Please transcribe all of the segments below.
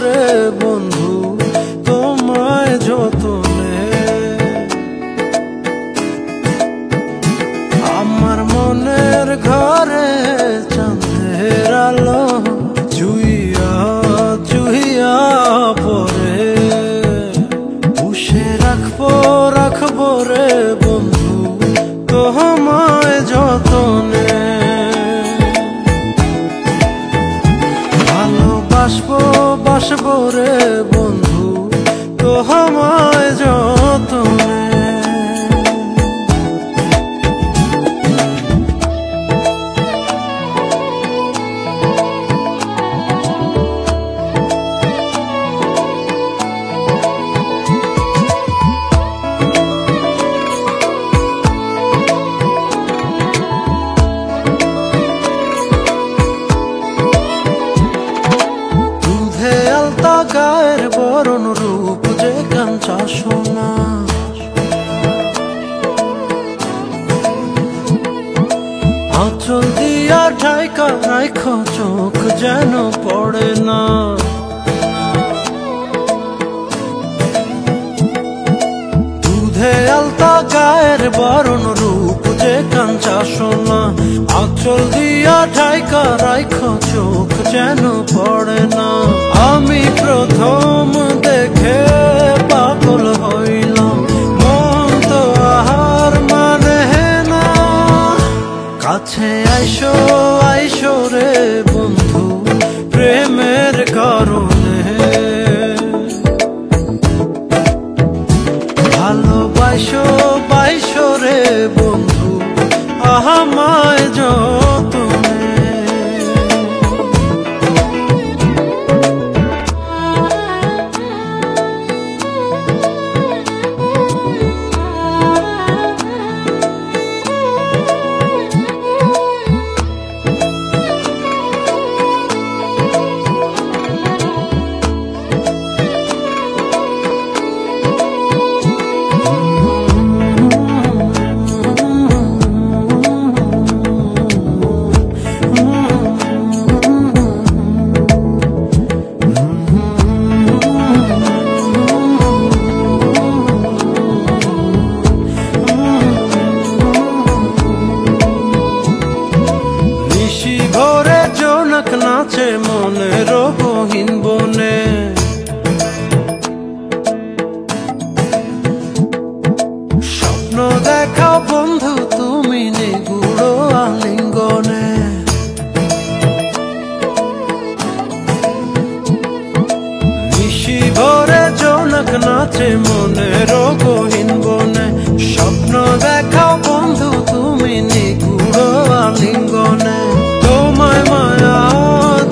রে বন্ধু তোমায় যতনে। আমার মনের ঘরে চাঁদের আলো চুইয়া চুইয়া পরে, পুষে রাখবো রাখবো রে বন্ধু তোমায় যতনে। ভালোবাসবো বাসবো রে বন্ধু তোমায় যতনে। গায়ের বরণ রূপ যে কাঞ্চা সোনা, আঁচল দিয়া ঢাকা রাখো চোখ যেন পড়ে না। দুধে আলতা গায়ের বরণ রূপ যে কাঞ্চা সোনা, আঁচল দিয়া ঢাকা রাখো চোখ যেন পড়ে না। আমি প্রথম দেখে পাগল হইলাম, মন তো আহার মানে না। কাছে আইসো আইসো রে বন্ধু প্রেমের কারণে, ভালোবাসো বাইসো রে বন্ধু আমায় যতনে। নাচে মনের গহীন বনে, স্বপ্ন দেখাও বন্ধু তুমি নিগুড় আলিঙ্গনে। নিশি ভরে জোনাক নাচে মনের গহীন বনে, স্বপ্ন দেখাও বন্ধু তুমি নিগুড় আলিঙ্গনে। তোমায় মায়া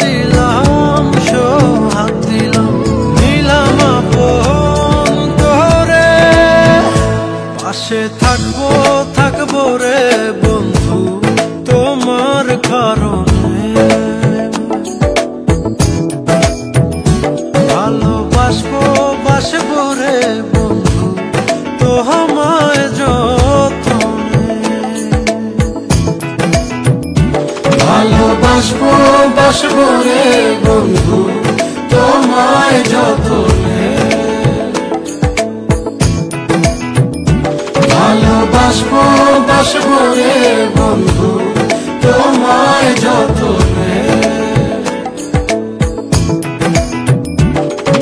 দিলাম সোহাগ দিলাম, নিলাম আপন করে, পাশে থাকবো থাকবো রে বন্ধু তোমার কারণে। ভালোবাসবো বাসবো রে বন্ধু তোমায় যতনে। ভালোবাসবো বাসবো রে বন্ধু তোমায় যতনে। ভালোবাসবো বাসবো রে বন্ধু তোমায় যতনে।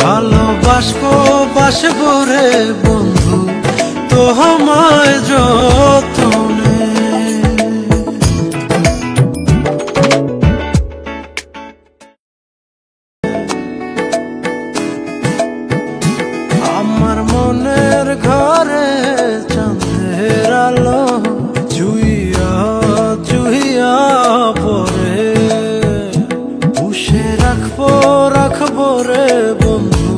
ভালোবাসবো বাসবো রে বন্ধু তোমায় যতনে। আমার মনের ঘরে চাঁদের আলো চুইয়া চুইয়া পরে, পুষে রাখবো রাখবো রে বন্ধু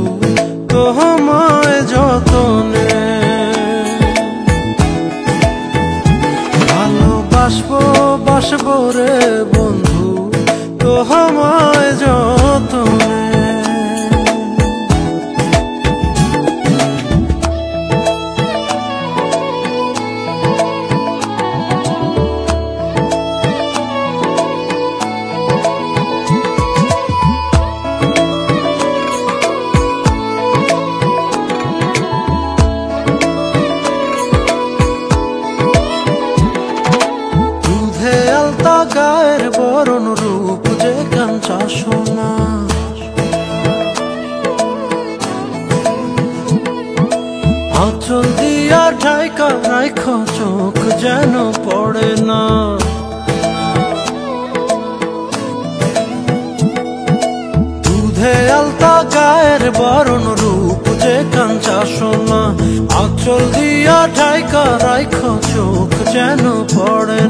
তোমায় যতনে। ভালোবাসবো বাসবো রে বন্ধু তোমায় যতনে। আঁচল দিয়া ঢাইকা রাইখো চোখ যেন পড়ে না। দুধে আলতা গায়ের বরণ রূপ যে কাঞ্চা সোনা, আঁচল দিয়া ঢাইকা রাইখো চোখ যেন পড়ে